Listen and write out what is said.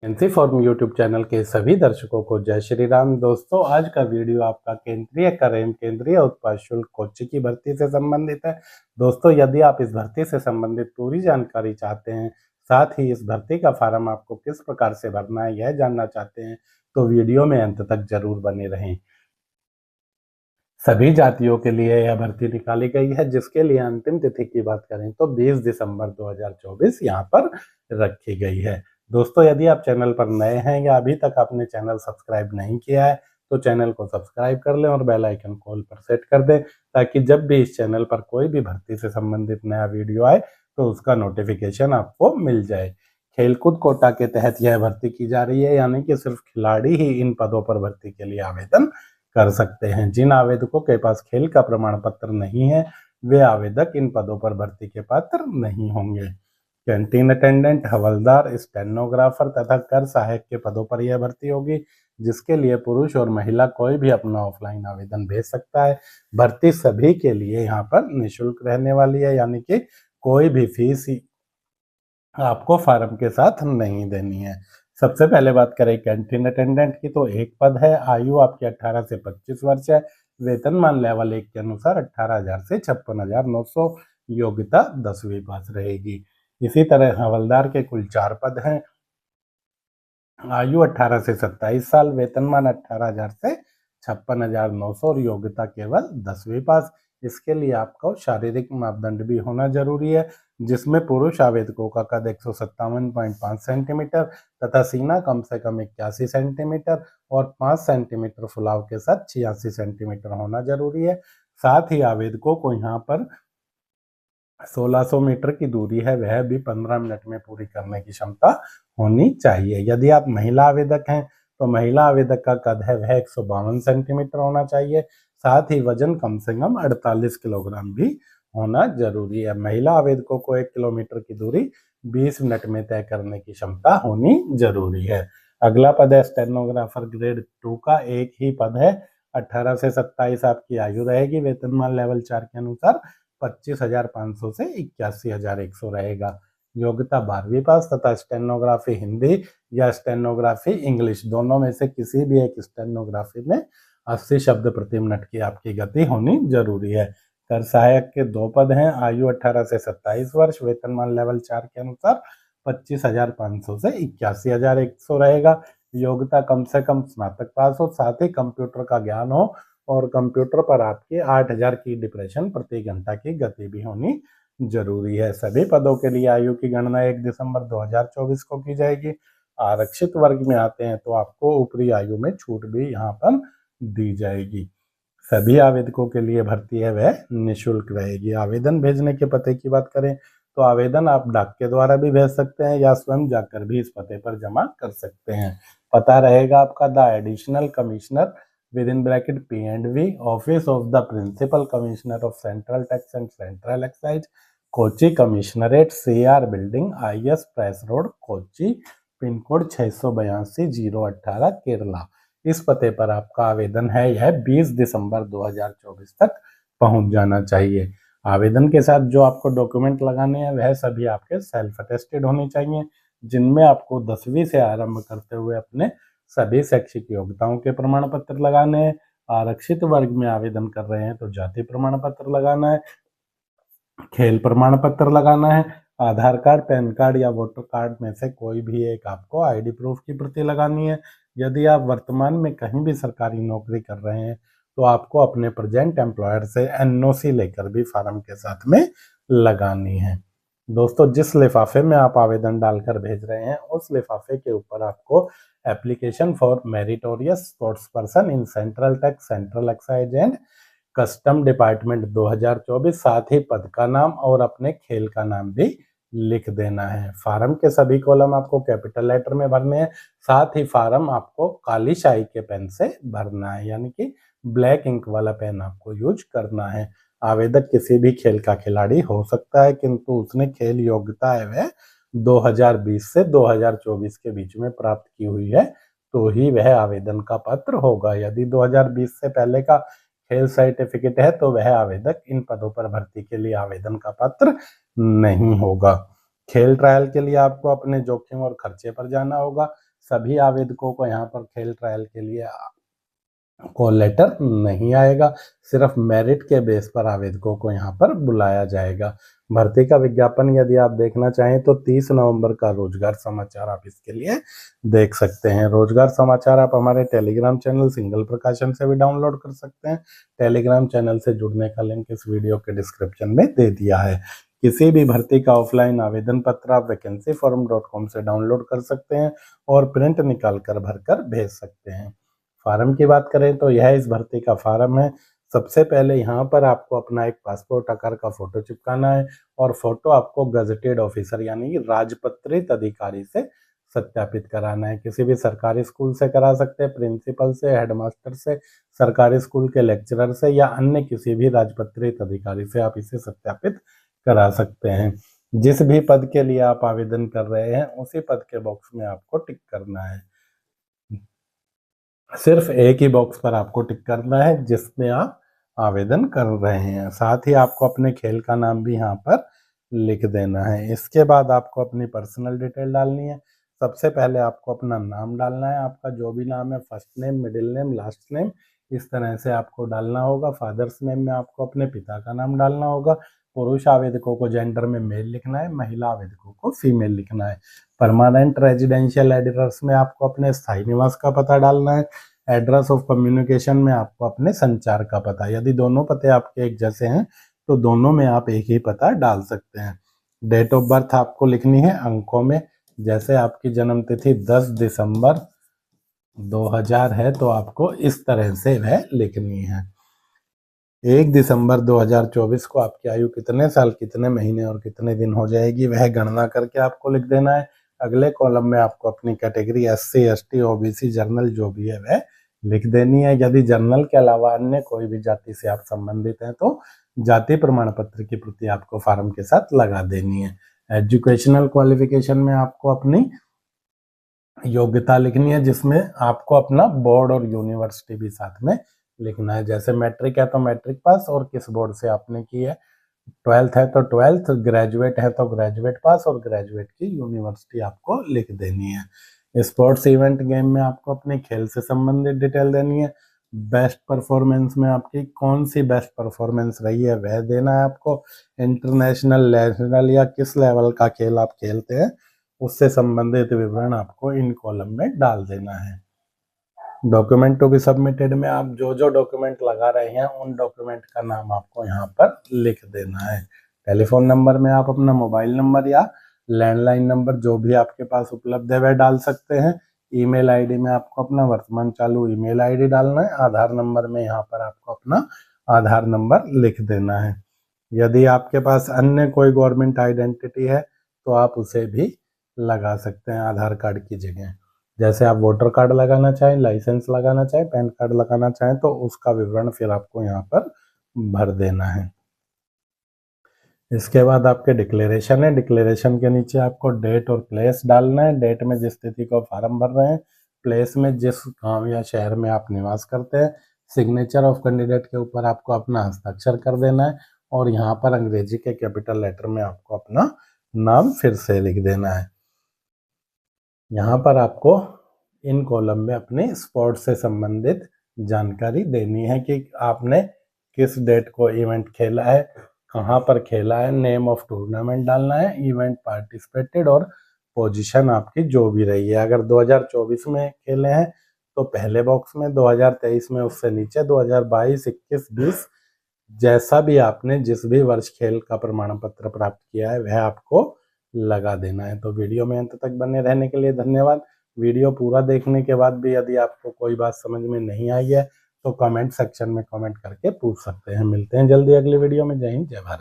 NC form YouTube channel के सभी दर्शकों को जय श्री राम। दोस्तों, आज का वीडियो आपका केंद्रीय कर एवं केंद्रीय उत्पाद शुल्क कोच्चि की भर्ती से संबंधित है। दोस्तों, यदि आप इस भर्ती से संबंधित पूरी जानकारी चाहते हैं, साथ ही इस भर्ती का फॉर्म आपको किस प्रकार से भरना है यह जानना चाहते हैं, तो वीडियो में अंत तक जरूर बने रहें। सभी जातियों के लिए यह भर्ती निकाली गई है, जिसके लिए अंतिम तिथि की बात करें तो 20 दिसंबर 2024 यहाँ पर रखी गई है। दोस्तों, यदि आप चैनल पर नए हैं या अभी तक आपने चैनल सब्सक्राइब नहीं किया है तो चैनल को सब्सक्राइब कर लें और बेल आइकन कॉल पर सेट कर दें, ताकि जब भी इस चैनल पर कोई भी भर्ती से संबंधित नया वीडियो आए तो उसका नोटिफिकेशन आपको मिल जाए। खेलकूद कोटा के तहत यह भर्ती की जा रही है, यानी कि सिर्फ खिलाड़ी ही इन पदों पर भर्ती के लिए आवेदन कर सकते हैं। जिन आवेदकों के पास खेल का प्रमाण पत्र नहीं है वे आवेदक इन पदों पर भर्ती के पात्र नहीं होंगे। कैंटीन अटेंडेंट, हवलदार, स्टेनोग्राफर तथा कर सहायक के पदों पर यह भर्ती होगी, जिसके लिए पुरुष और महिला कोई भी अपना ऑफलाइन आवेदन भेज सकता है। भर्ती सभी के लिए यहाँ पर निःशुल्क रहने वाली है, यानी कि कोई भी फीस आपको फॉर्म के साथ नहीं देनी है। सबसे पहले बात करें कैंटीन अटेंडेंट की, तो एक पद है। आयु आपकी 18 से 25 वर्ष है। वेतनमान लेवल 1 के अनुसार 18,000 से 56,900, योग्यता 10वीं पास रहेगी। इसी तरह हवलदार के कुल 4 पद हैं। आयु 18 से 27 साल, वेतनमान 18,000 से 56,900 और योग्यता केवल 10वीं पास। इसके लिए आपको शारीरिक मापदंड भी होना जरूरी है, जिसमें पुरुष आवेदकों का कद 157.5 सेंटीमीटर तथा सीना कम से कम 81 सेंटीमीटर और 5 सेंटीमीटर फुलाव के साथ 86 सेंटीमीटर होना जरूरी है। साथ ही आवेदकों को यहाँ पर 1600 मीटर की दूरी है वह भी 15 मिनट में पूरी करने की क्षमता होनी चाहिए। यदि आप महिला आवेदक हैं तो महिला आवेदक का कद है वह 152 सेंटीमीटर होना चाहिए। साथ ही वजन कम से कम 48 किलोग्राम भी होना जरूरी है। महिला आवेदकों को 1 किलोमीटर की दूरी 20 मिनट में तय करने की क्षमता होनी जरूरी है। अगला पद है स्टेनोग्राफर ग्रेड 2 का, एक ही पद है। 18 से 27 आपकी आयु रहेगी। वेतनमान लेवल 4 के अनुसार 25,500 से 81,100 रहेगा। योग्यता 12वीं पास तथा स्टेनोग्राफी हिंदी या स्टेनोग्राफी इंग्लिश, दोनों में से किसी भी एक स्टेनोग्राफी में 80 शब्द प्रति मिनट की आपकी गति होनी जरूरी है। कर सहायक के 2 पद हैं। आयु 18 से 27 वर्ष, वेतनमान लेवल 4 के अनुसार 25,500 से 81,100 रहेगा। योग्यता कम से कम स्नातक पास हो, साथ ही कंप्यूटर का ज्ञान हो और कंप्यूटर पर आपके 8,000 की डिप्रेशन प्रति घंटा की गति भी होनी जरूरी है। सभी पदों के लिए आयु की गणना 1 दिसंबर 2024 को की जाएगी। आरक्षित वर्ग में आते हैं तो आपको ऊपरी आयु में छूट भी यहाँ पर दी जाएगी। सभी आवेदकों के लिए भर्ती है वह निःशुल्क रहेगी। आवेदन भेजने के पते की बात करें तो आवेदन आप डाक के द्वारा भी भेज सकते हैं या स्वयं जाकर भी इस पते पर जमा कर सकते हैं। पता रहेगा आपका the additional commissioner within bracket P&V, Office of the Principal Commissioner of Central Tax and Central Excise, Kochi commissionerate, CR building, IS press road, Kochi, pin code 682-018, Kerala. इस पते पर आपका आवेदन है यह 20 दिसंबर 2024 तक पहुंच जाना चाहिए। आवेदन के साथ जो आपको डॉक्यूमेंट लगाने हैं वह सभी आपके सेल्फ अटेस्टेड होने चाहिए, जिनमें आपको 10वीं से आरंभ करते हुए अपने सभी शैक्षिक योग्यताओं के प्रमाण पत्र लगाने हैं। आरक्षित वर्ग में आवेदन कर रहे हैं तो जाति प्रमाण पत्र लगाना है, खेल प्रमाण पत्र लगाना है, आधार कार्ड, पैन कार्ड या वोटर कार्ड में से कोई भी एक आपको आईडी प्रूफ की प्रति लगानी है। यदि आप वर्तमान में कहीं भी सरकारी नौकरी कर रहे हैं तो आपको अपने प्रेजेंट एम्प्लॉयर से एनओसी लेकर भी फॉर्म के साथ में लगानी है। दोस्तों, जिस लिफाफे में आप आवेदन डालकर भेज रहे हैं उस लिफाफे के ऊपर आपको application for meritorious sports person in central tax, central excise and custom department 2024, साथ ही पद का नाम और अपने खेल का नाम भी लिख देना है। फार्म के सभी कॉलम आपको कैपिटल लेटर में भरने हैं। साथ ही फार्म आपको काली स्याही के पेन से भरना है, यानी कि ब्लैक इंक वाला पेन आपको यूज करना है। आवेदक किसी भी खेल का खिलाड़ी हो सकता है, किंतु उसने खेल योग्यता है वह 2020 से 2024 के बीच में प्राप्त की हुई है तो ही वह आवेदन का पात्र होगा। यदि 2020 से पहले का खेल सर्टिफिकेट है तो वह आवेदक इन पदों पर भर्ती के लिए आवेदन का पात्र नहीं होगा। खेल ट्रायल के लिए आपको अपने जोखिम और खर्चे पर जाना होगा। सभी आवेदकों को यहाँ पर खेल ट्रायल के लिए कॉल लेटर नहीं आएगा, सिर्फ मेरिट के बेस पर आवेदकों को यहाँ पर बुलाया जाएगा। भर्ती का विज्ञापन यदि आप देखना चाहें तो 30 नवंबर का रोजगार समाचार आप इसके लिए देख सकते हैं। रोजगार समाचार आप हमारे टेलीग्राम चैनल सिंगल प्रकाशन से भी डाउनलोड कर सकते हैं। टेलीग्राम चैनल से जुड़ने का लिंक इस वीडियो के डिस्क्रिप्शन में दे दिया है। किसी भी भर्ती का ऑफलाइन आवेदन पत्र आप vacancyform.com से डाउनलोड कर सकते हैं और प्रिंट निकाल कर भरकर भेज सकते हैं। फार्म की बात करें तो यह इस भर्ती का फार्म है। सबसे पहले यहाँ पर आपको अपना एक पासपोर्ट आकार का फोटो चिपकाना है और फोटो आपको गजेटेड ऑफिसर यानी राजपत्रित अधिकारी से सत्यापित कराना है। किसी भी सरकारी स्कूल से करा सकते हैं, प्रिंसिपल से, हेडमास्टर से, सरकारी स्कूल के लेक्चरर से या अन्य किसी भी राजपत्रित अधिकारी से आप इसे सत्यापित करा सकते हैं। जिस भी पद के लिए आप आवेदन कर रहे हैं उसी पद के बॉक्स में आपको टिक करना है। सिर्फ एक ही बॉक्स पर आपको टिक करना है जिसमें आप आवेदन कर रहे हैं। साथ ही आपको अपने खेल का नाम भी यहाँ पर लिख देना है। इसके बाद आपको अपनी पर्सनल डिटेल डालनी है। सबसे पहले आपको अपना नाम डालना है, आपका जो भी नाम है, first name, middle name, last name, इस तरह से आपको डालना होगा। फादर्स नेम में आपको अपने पिता का नाम डालना होगा। पुरुष आवेदकों को जेंडर में मेल लिखना है, महिला आवेदकों को फीमेल लिखना है। परमानेंट रेजिडेंशियल एड्रेस में आपको अपने स्थायी निवास का पता डालना है। एड्रेस ऑफ कम्युनिकेशन में आपको अपने संचार का पता, यदि दोनों पते आपके एक जैसे हैं तो दोनों में आप एक ही पता डाल सकते हैं। डेट ऑफ बर्थ आपको लिखनी है अंकों में, जैसे आपकी जन्म तिथि 10 दिसंबर 2000 है तो आपको इस तरह से वह लिखनी है। 1 दिसंबर 2024 को आपकी आयु कितने साल, कितने महीने और कितने दिन हो जाएगी वह गणना करके आपको लिख देना है। अगले कॉलम में आपको अपनी category SC, ST, OBC, journal जो भी है वह लिख देनी है। यदि जर्नल के अलावा अन्य कोई भी जाति से आप संबंधित हैं तो जाति प्रमाण पत्र की प्रति आपको फॉर्म के साथ लगा देनी है। एजुकेशनल क्वालिफिकेशन में आपको अपनी योग्यता लिखनी है, जिसमें आपको अपना बोर्ड और यूनिवर्सिटी भी साथ में लिखना है। जैसे मैट्रिक है तो मैट्रिक पास और किस बोर्ड से आपने की है, 12th है तो 12th, ग्रेजुएट है तो ग्रेजुएट पास और ग्रेजुएट की यूनिवर्सिटी आपको लिख देनी है। स्पोर्ट्स इवेंट गेम में आपको अपने खेल से संबंधित डिटेल देनी है। बेस्ट परफॉर्मेंस में आपकी कौन सी बेस्ट परफॉर्मेंस रही है वह देना है आपको। इंटरनेशनल, नेशनल या किस लेवल का खेल आप खेलते हैं उससे संबंधित विवरण आपको इन कॉलम में डाल देना है। डॉक्यूमेंट टू बी सबमिटेड में आप जो जो डॉक्यूमेंट लगा रहे हैं उन डॉक्यूमेंट का नाम आपको यहाँ पर लिख देना है। टेलीफोन नंबर में आप अपना मोबाइल नंबर या लैंडलाइन नंबर जो भी आपके पास उपलब्ध है वह डाल सकते हैं। ईमेल आईडी में आपको अपना वर्तमान चालू ईमेल आईडी डालना है। आधार नंबर में यहाँ पर आपको अपना आधार नंबर लिख देना है। यदि आपके पास अन्य कोई गवर्नमेंट आइडेंटिटी है तो आप उसे भी लगा सकते हैं आधार कार्ड की जगह। जैसे आप वोटर कार्ड लगाना चाहें, लाइसेंस लगाना चाहें, पैन कार्ड लगाना चाहें तो उसका विवरण फिर आपको यहाँ पर भर देना है। इसके बाद आपके डिक्लेरेशन है। डिक्लेरेशन के नीचे आपको डेट और प्लेस डालना है। डेट में जिस तिथि को फॉर्म भर रहे हैं, प्लेस में जिस गांव या शहर में आप निवास करते हैं, सिग्नेचर ऑफ कैंडिडेट के ऊपर आपको अपना हस्ताक्षर कर देना है और यहाँ पर अंग्रेजी के कैपिटल लेटर में आपको अपना नाम फिर से लिख देना है। यहाँ पर आपको इन कॉलम में अपने स्पोर्ट्स से संबंधित जानकारी देनी है कि आपने किस डेट को इवेंट खेला है, कहाँ पर खेला है, नेम ऑफ टूर्नामेंट डालना है, इवेंट पार्टिसिपेटेड और पोजीशन आपकी जो भी रही है। अगर 2024 में खेले हैं तो पहले बॉक्स में, 2023 में उससे नीचे, 2022, 21, 20 जैसा भी आपने जिस भी वर्ष खेल का प्रमाण पत्र प्राप्त किया है वह आपको लगा देना है। तो वीडियो में अंत तक बने रहने के लिए धन्यवाद। वीडियो पूरा देखने के बाद भी यदि आपको कोई बात समझ में नहीं आई है तो कमेंट सेक्शन में कमेंट करके पूछ सकते हैं। मिलते हैं जल्दी अगली वीडियो में। जय हिंद, जय भारत।